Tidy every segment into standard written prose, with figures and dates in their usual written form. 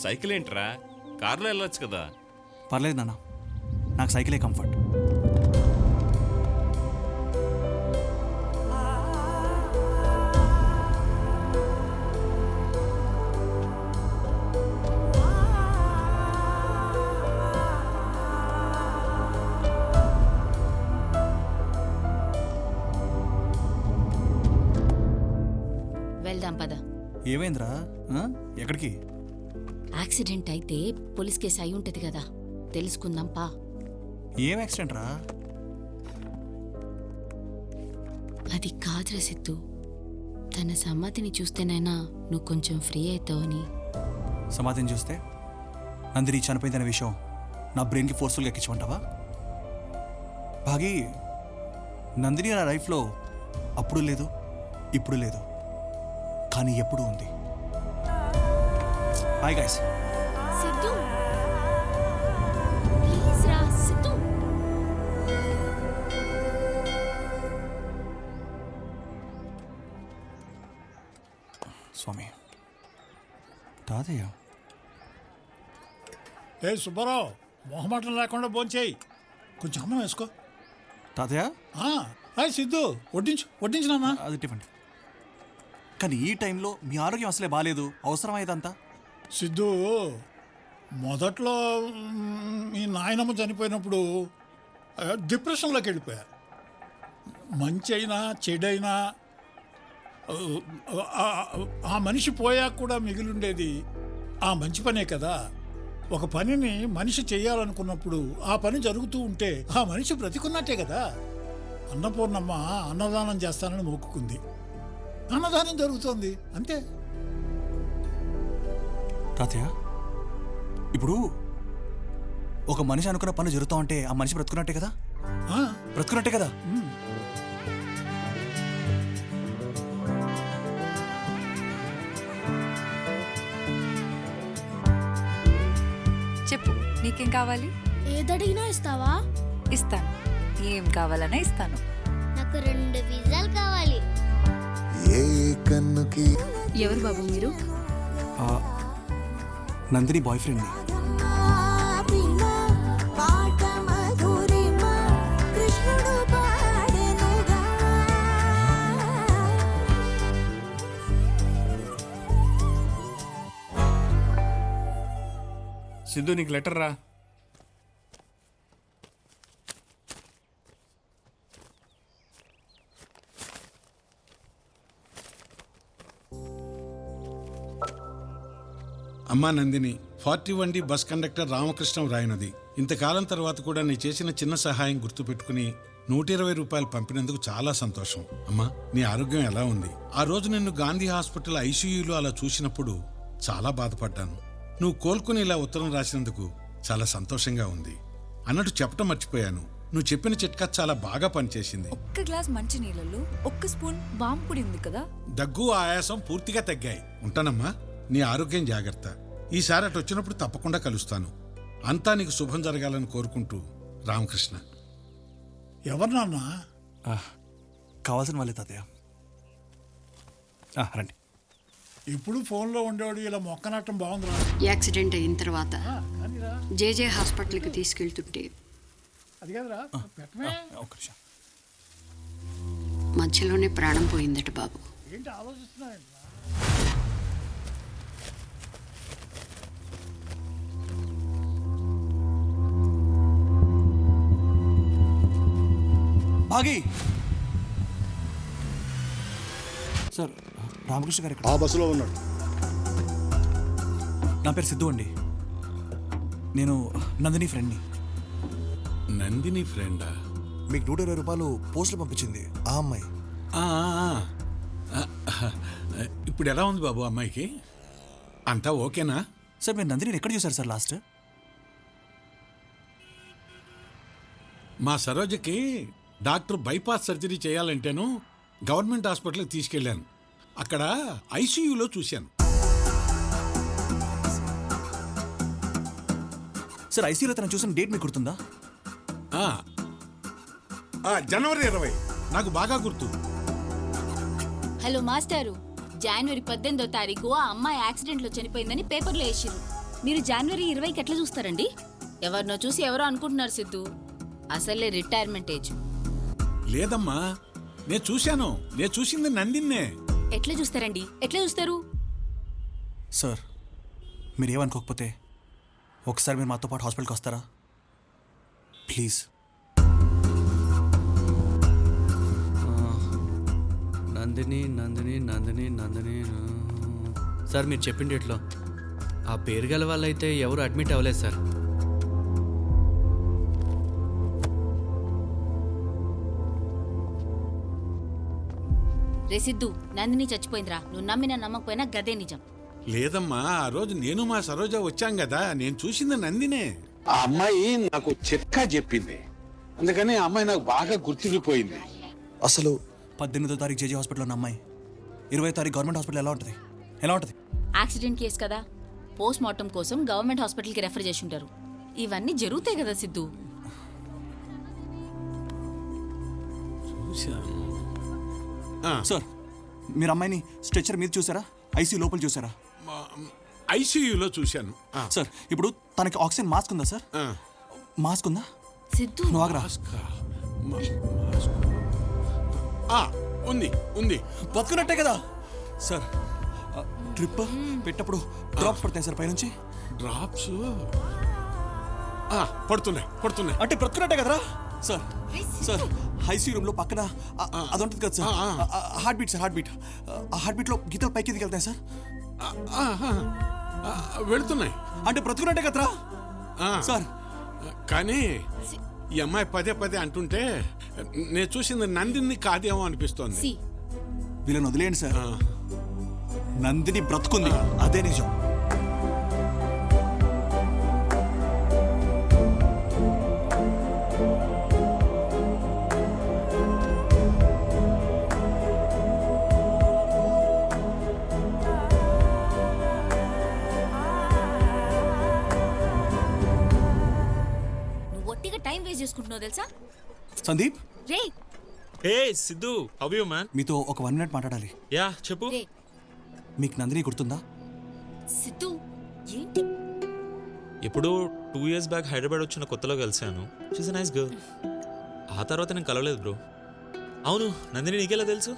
Cycle ఏంట్రా, కారులో వెళ్ళొచ్చు కదా. పర్లేదు నాన్న, నాకు సైకిలే కంఫర్ట్. వెళ్దాం పద. ఏమైందిరా? ఎక్కడికి? యాక్సిడెంట్ అయితే పోలీస్ కేసు అయి ఉంటది కదా, తెలుసుకుందాం పా. ఏం యాక్సిడెంట్ రా? అది కాదురా సిద్ధు, తన సమ్మతిని చూస్తేనైనా నువ్వు కొంచెం ఫ్రీ అవుతావని. సమాధిని చూస్తే నందిని చనిపోయిందనే విషయం నా బ్రెయిన్కి ఫోర్స్ఫుల్గా ఎక్కించమంటావా? భాగి, నందిని నా లైఫ్లో అప్పుడు లేదు, ఇప్పుడు లేదు, కానీ ఎప్పుడు ఉంది. Hi guys. సిద్ధు ప్లీజ్ రా సిద్ధు. స్వామి, తాతయ్య. ఏ సుబ్బారావు, మొహమాటం లేకుండా భోంచేయి, కొంచెం అన్నం వేసుకో. తాతయ్య సిద్ధు వడ్డించినామా? అది టిఫిన్. కానీ ఈ టైంలో మీ ఆరోగ్యం అసలే బాగాలేదు, అవసరమైదంతా. సిద్ధు, మొదట్లో మీ నాయనమ్మ చనిపోయినప్పుడు డిప్రెషన్లోకి వెళ్ళిపోయా. మంచి అయినా చెడైనా ఆ మనిషి పోయాక కూడా మిగిలిండేది ఆ మంచి పనే కదా. ఒక పనిని మనిషి చేయాలనుకున్నప్పుడు ఆ పని జరుగుతూ ఉంటే ఆ మనిషి బ్రతికున్నట్టే కదా. అన్నపూర్ణమ్మ అన్నదానం చేస్తానని మొక్కుకుంది, అన్నదానం జరుగుతోంది, అంతే. తాతయ్య, ఇప్పుడు ఒక మనిషి అనుకున్న పని జరుగుతూ ఉంటే ఆ మనిషి బ్రతుకున్నట్టే కదా? బ్రతుకున్నట్టే కదా? చెప్పు, నీకేం కావాలి? ఏదడిగినా ఇస్తావా? ఇస్తాను. ఏం కావాలన్నా ఇస్తాను. నాకు 2 పిజ్జాలు కావాలి. ఎవరు బాబు మీరు? నందిని బాయ్ ఫ్రెండ్ని. సిద్ధు, నీకు లెటర్ రా. అమ్మా Nandini, 41D bus conductor Ramakrishnam రాయనది. ఇంతకాలం తర్వాత కూడా నీ చేసిన చిన్న సహాయం గుర్తుపెట్టుకుని 120 రూపాయలు పంపినందుకు చాలా సంతోషం. అమ్మా, నీ ఆరోగ్యం ఎలా ఉంది? ఆ రోజు నిన్ను గాంధీ హాస్పిటల్ ఐసీయూలో అలా చూసినప్పుడు చాలా బాధపడ్డాను. నువ్వు కోలుకుని ఇలా ఉత్తరం రాసినందుకు చాలా సంతోషంగా ఉంది. అన్నట్టు చెప్పటం మర్చిపోయాను, నువ్వు చెప్పిన చిట్కా చాలా బాగా పనిచేసింది. ఒక్క గ్లాస్ మంచి నీళ్ళల్లో 1 స్పూన్ వాము పొడి ఉంది కదా. దగ్గు, ఆయాసం పూర్తిగా తగ్గాయి. ఉంటానమ్మా, నీ ఆరోగ్యం జాగ్రత్త. ఈసారి అటు వచ్చినప్పుడు తప్పకుండా కలుస్తాను. అంతా నీకు శుభం జరగాలని కోరుకుంటూ, రామకృష్ణ. ఎవరు నాన్న? కావాల్సిన వాళ్ళే తాతయ్య. రండి. ఇప్పుడు ఫోన్లో ఉండేవాడు ఇలా మొక్కనట్టం బాగుందిరా. యాక్సిడెంట్ అయిన తర్వాత జేజే హాస్పిటల్కి తీసుకెళ్తుంటే అది కదరా పెట్టమే, ఒక్క నిమిషం. మధ్యలోనే ప్రాణం పోయిందట బాబు. ఏంటి ఆలోచిస్తున్నాయండి? భాగి సార్, రామకృష్ణ గారు ఆ బస్సులో ఉన్నాడు. నా పేరు సిద్ధు అండి, నేను నందిని ఫ్రెండ్ని. నందిని ఫ్రెండా? మీకు 120 రూపాయలు పోస్టులు పంపించింది ఆ అమ్మాయి. ఇప్పుడు ఎలా ఉంది బాబు అమ్మాయికి? అంతా ఓకేనా? సార్, మీరు నందిని ఎక్కడ చూసారు సార్ లాస్ట్? మా సరోజకి డాక్టర్ బైపాస్ సర్జరీ చేయాలంటేను గవర్నమెంట్ హాస్పిటల్కి తీసుకెళ్ళాను. అక్కడ ఐసీయూలో చూశాను. సార్, ఐసీయూలో తను చూసిన డేట్ మీకు గుర్తుందా? జనవరి 20, నాకు బాగా గుర్తు. హలో మాస్టారు, జనవరి 18వ తారీఖు ఆ అమ్మాయి యాక్సిడెంట్లో చనిపోయిందని పేపర్లో వేసిరు. మీరు జనవరి 20కి ఎట్లా చూస్తారండి? ఎవరినో చూసి ఎవరో అనుకుంటున్నారు సిద్ధు. అసలే రిటైర్మెంట్ ఏజ్. లేదమ్మా, నేను చూశాను. నేను చూసింది నందిన్నే. ఎట్లా చూస్తారండి? ఎట్లా చూస్తారు? సార్ మీరు ఏమనుకోకపోతే ఒకసారి మీరు మాతో పాటు హాస్పిటల్కి వస్తారా ప్లీజ్? నందిని నందిని నందిని నందిని. సార్ మీరు చెప్పింది ఎట్లా ఆ పేరు గల వాళ్ళైతే ఎవరు అడ్మిట్ అవ్వలేదు సార్. రే సిద్ధు, నందిని చచ్చిపోయిందిరా. నువ్వు నమ్మినా నమ్మకపోయినా గదే నిజం. లేదమ్మా, ఆ రోజు నేను మా సరోజ వచ్చాం కదా, నేను చూసింది నందినే. ఆ అమ్మాయి నాకు చిట్కా చెప్పింది, అందుకని ఆ అమ్మాయి నాకు బాగా గుర్తుండిపోయింది. అసలు 18వ తారీఖు జేజీ హాస్పిటల్లో ఉన్న అమ్మాయి 20వ తారీఖు గవర్నమెంట్ హాస్పిటల్ ఎలా ఉంటుంది? ఎలా ఉంటుంది? యాక్సిడెంట్ కేసు కదా, పోస్ట్ మార్టం కోసం గవర్నమెంట్ హాస్పిటల్కి రెఫర్ చేసి ఉంటారు. ఇవన్నీ జరుగుతాయి కదా సిద్ధు. సార్ మీరు అమ్మాయిని స్ట్రెచర్ మీద చూసారా? ఐసీయూ లోపల చూసారా? ఐసీయూలో చూశాను. సార్ ఇప్పుడు తనకి ఆక్సిజన్ మాస్క్ ఉందా సార్? మాస్క్ ఉందా? సిద్ధు నువ్వు ఆగరా. ఉంది ఉంది. బతుకున్నట్టే కదా సార్. ట్రిప్ పెట్టప్పుడు డ్రాప్స్ పడతాయి సార్ పైనుంచి. డ్రాప్స్ పడుతున్నాయి పడుతున్నాయి. అంటే బ్రతుకున్నట్టే కదరా సార్. సార్ ఐసీయూ రూమ్ లో పక్కన అది ఉంటుంది కదా sir, heart beat sir. Heart beat, ఆ హార్ట్ బీట్ లో గీతలు పైకి దిగలుగుతాయి సార్. వెళుతున్నాయి. అంటే బ్రతుకున్నట్టే కదరా సార్. కానీ ఈ అమ్మాయి పదే పదే అంటుంటే నేను చూసింది నందిని కాదేమో అనిపిస్తోంది. వీళ్ళని వదిలేయండి సార్. నందిని బ్రతుకుంది, అదే నిజం. నువ్వు ఒట్టిగా టైం వేస్ట్ చేసుకుంటున్నావు తెలుసా? సందీప్, రే హే సిద్ధు, హౌ యు మ్యాన్? మీతో ఒక 1 minute మాట్లాడాలి. యా చెప్పు. రే మీకు నందిని గుర్తుందా? సిద్ధు ఏంటి? ఇప్పుడు 2 years బ్యాక్ హైదరాబాద్ వచ్చిన కొత్తలో కలిశాను. She's a nice girl. ఆ తర్వాత నేను కలవలేదు బ్రో. అవును, నందిని నీకెలా తెలుసు?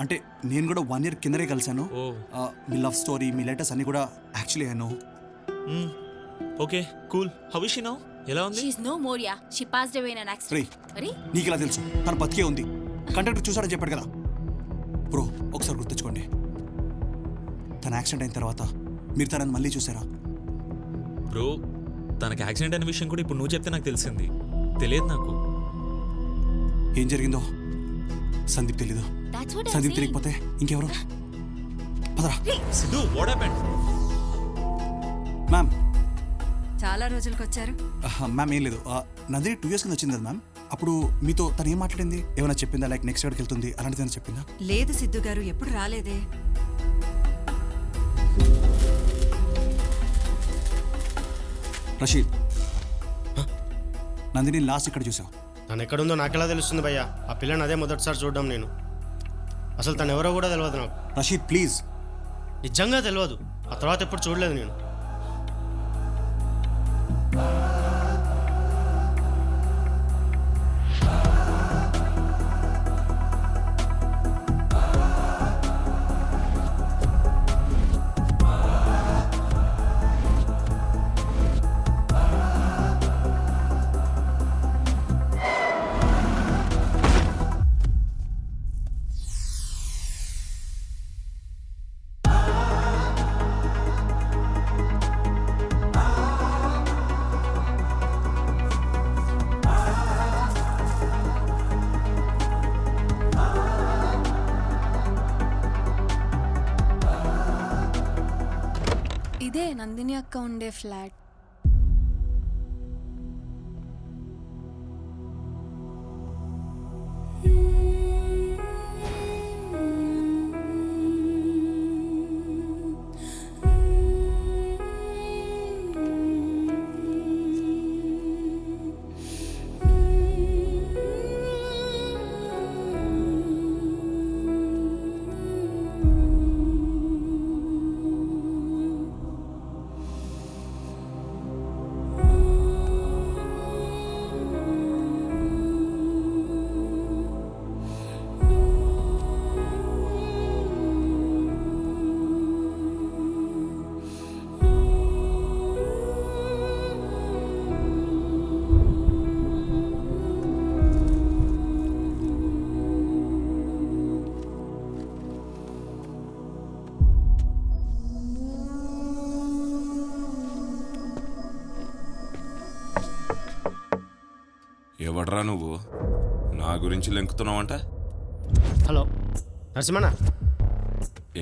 అంటే నేను కూడా 1 year కిందనే కలిశాను. ఓ మీ లవ్ స్టోరీ, మీ లెటర్స్ అన్ని కూడా actually I know. Okay cool. How is she now? ఎలా ఉంది? She is no more ya. She passed away in an accident. అరే నీకు ఇలా తెలుసు? తను బతికే ఉంది. కండక్టర్ చూసాడని చెప్పాడు కదా బ్రో. ఒకసారి గుర్తుంచుకోండి, తన యాక్సిడెంట్ అయిన తర్వాత మీరు తనని మళ్ళీ చూసారా? బ్రో తనకి యాక్సిడెంట్ అనే విషయం కూడా ఇప్పుడు నువ్వు చెప్తే నాకు తెలిసింది. తెలియదు నాకు. ఏం జరిగిందో సందీప్ తెలీదు. That's what I Sandeep yam తెలియకపోతే ఇంకెవరు? పదరా. Siddhu what happened? మ్యామ్. చాలా రోజులకు వచ్చారు. మ్యామ్ ఏం లేదు, నందిని 2 years కింద వచ్చింది కదా మ్యామ్. అప్పుడు మీతో తను ఏం మాట్లాడింది? ఏమైనా చెప్పిందా? లైక్ నెక్స్ట్ ఇయర్కి వెళ్తుంది అలాంటిది ఏమైనా చెప్పిందా? లేదు సిద్ధు గారు, ఎప్పుడు రాలేదే. రషీద్, నందిని లాస్ట్ ఇక్కడ చూసావు. తను ఎక్కడుందో నాకెలా తెలుస్తుంది భయ్యా? ఆ పిల్లని అదే మొదటిసారి చూడడం నేను. అసలు తను ఎవరో కూడా తెలియదు నాకు. రషీద్ ప్లీజ్. నిజంగా తెలియదు. ఆ తర్వాత ఎప్పుడు చూడలేదు నేను. ఇదే నందిని అక్క ఉండే ఫ్లాట్. ఎవడ్రా నువ్వు? నా గురించి లెంకుతున్నావంట? హలో నరసింహన్న.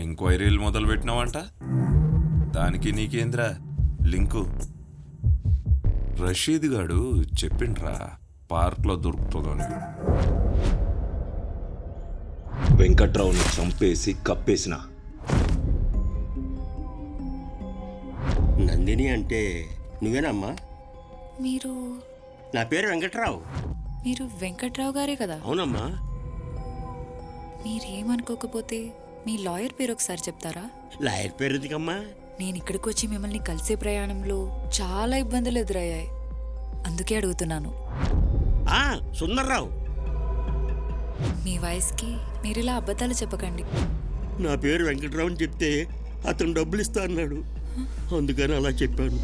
ఎంక్వైరీలు మొదలు పెట్టినావంట? దానికి నీకేంద్రా లింకు? రషీద్ గాడు చెప్పిండ్రా పార్క్లో దొరుకుతుందని. వెంకట్రావుని చంపేసి కప్పేసిన నందిని అంటే నువ్వేనమ్మా? మీరు నా పేరు వెంకట్రావు. మీరు వెంకట్రావు గారే కదా? అవునమ్మా. మీరేమనుకోకపోతే మీ లాయర్ పేరు ఒకసారి చెప్తారా? లాయర్ పేరు ఎందుకమ్మా? నేను ఇక్కడికి వచ్చి మిమ్మల్ని కలిసే ప్రయాణంలో చాలా ఇబ్బందులు ఎదురయ్యాయి, అందుకే అడుగుతున్నాను. సుందర్రావు. మీ వయసుకి మీరు ఇలా అబద్ధాలు చెప్పకండి. నా పేరు వెంకట్రావు అని చెప్తే అతను డబ్బులు ఇస్తా అన్నాడు, అందుకని అలా చెప్పాను.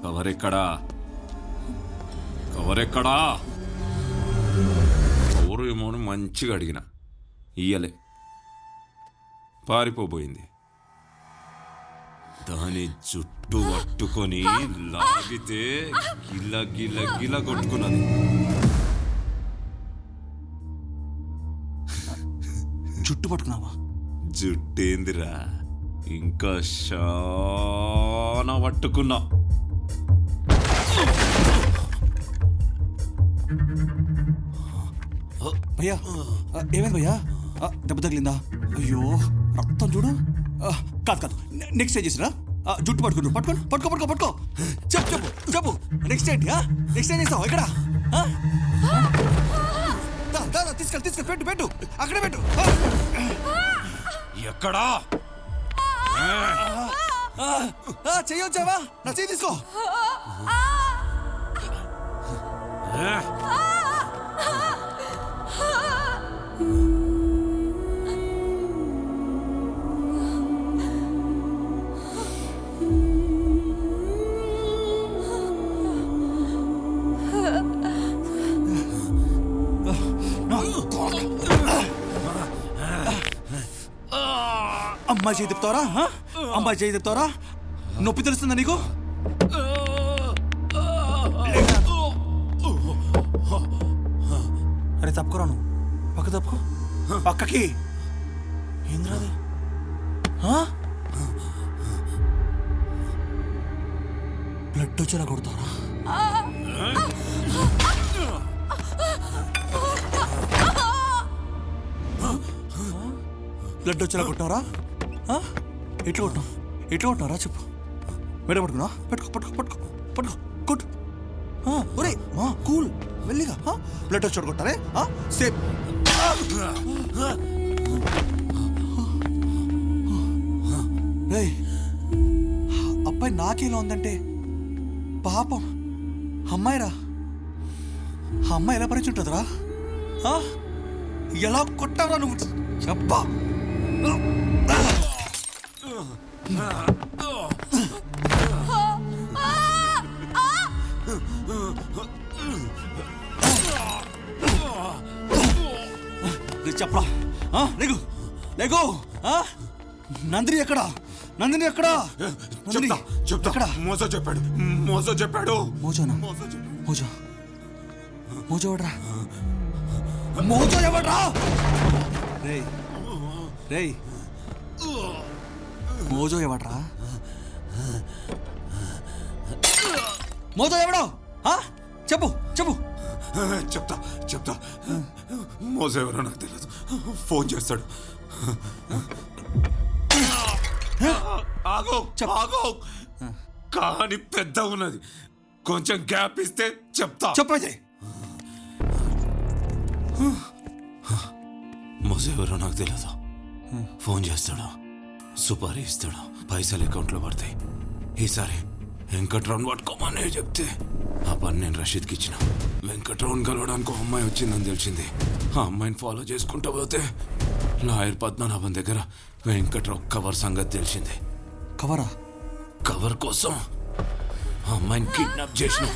కవరెక్కడా? కవరెక్కడా? ఎవరేమో అని మంచిగా అడిగిన ఇయ్యలే, పారిపోబోయింది. దాని జుట్టు పట్టుకొని లాగితే గిల గిల గిల కొట్టుకున్నది. జుట్టు పట్టుకున్నావా? జుట్టేందిరా, ఇంకా చాలా పట్టుకున్నా. భయ్యా ఏమైంది భయ్యా? దెబ్బ తగిలిందా? అయ్యో రక్తం చూడు. కాదు కాదు, నెక్స్ట్ ఏం చేసిరా? జుట్టు పట్టుకుని పట్టుకో పట్టుకో పట్టుకో పట్టుకో. చెప్పు చెప్పు చెప్పు, నెక్స్ట్ ఏంటి? నెక్స్ట్ ఏం చేస్తావు? ఇక్కడ తీసుకెళ్ళి తీసుకెళ్ళి పెట్టు పెట్టు, అక్కడే పెట్టు. ఎక్కడా? చెయ్యొచ్చావా? నా చెయ్యి తీసుకో. అమ్మాయి చేయి తిప్పుతావరా? అమ్మాయి చేయి తిప్పుతావరా? నొప్పి తెలుస్తుందా నీకు? అరే తప్పుకోరా, నువ్వు పక్క తప్పుకో. పక్కకి ఏంద్రాది? బ్లడ్ వచ్చేలా కొడతారా? బ్లడ్ వచ్చేలా కొట్టారా? ఎట్లా కొట్టావు? ఎట్లా కొట్టారా చెప్పు. మెడ పట్టుకున్నా? పట్టుకో పట్టుకో పట్టుకో పట్టుకో కొట్టు. ఒరే మా కూల్, మెల్లిగా. బ్లడ్ వచ్చి కొట్టారే సేఫ్. అబ్బాయి నాకేలా ఉందంటే పాపం అమ్మాయిరా. ఆ అమ్మాయి ఎలా పరిచి ఉంటుందిరా? ఎలా కొట్టావురా నువ్వు చెప్పా? చెప్పరా లేకు లేకు. నందిని ఎక్కడా? నందిని ఎక్కడా? చెప్తా. మోజో చెప్పాడు. మోజో చెప్పాడు. మోజోనా? మోజో మోజో ఎవడ్రా? మోజో ఎవడ్రా? రేయ్ రేయ్, మోజో ఎవడ్రా? మోజో ఎవడో చెప్పు చెప్పు. చెప్తా. మోజో ఎవరో నాకు తెలియదు, ఫోన్ చేస్తాడు. ఆగో కానీ పెద్ద ఉన్నది, కొంచెం గ్యాప్ ఇస్తే చెప్తా. చెప్పైతే మోజో ఎవరో నాకు తెలియదు, ఫోన్ చేస్తాడు, సుపారీ ఇస్తాడు, పైసలు అకౌంట్లో పడతాయి. ఈసారి వెంకట్రావుని పట్టుకోమని చెప్తే ఆ పని నేను రషీద్కి ఇచ్చిన. వెంకట్రావుని కలవడానికి ఒక అమ్మాయి వచ్చిందని తెలిసింది. ఆ అమ్మాయిని ఫాలో చేసుకుంటూ పోతే లాయర్ పద్మనాభం దగ్గర వెంకట్రావు కవర్ సంగతి తెలిసింది. కవరా? కవర్ కోసం ఆ అమ్మాయిని కిడ్నాప్ చేసిన.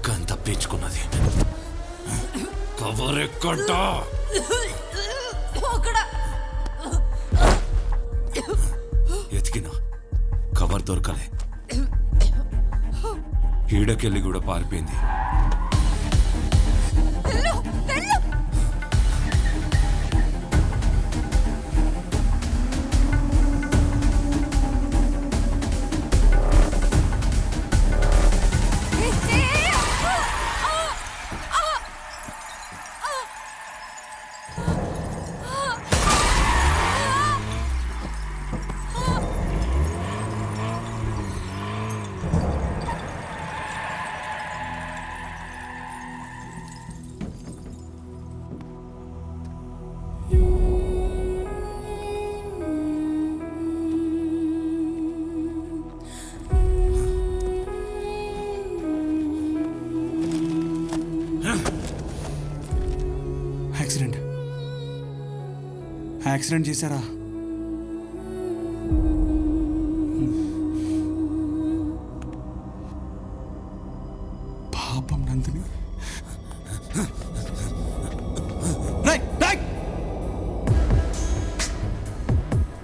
కానీ తప్పించుకున్నది. కవర్ ఎక్కడా? ఎతికినా కవర్ దొరకలే. ఈడకెళ్ళి కూడా పారిపోయింది. యాక్సిడెంట్ చేశారా?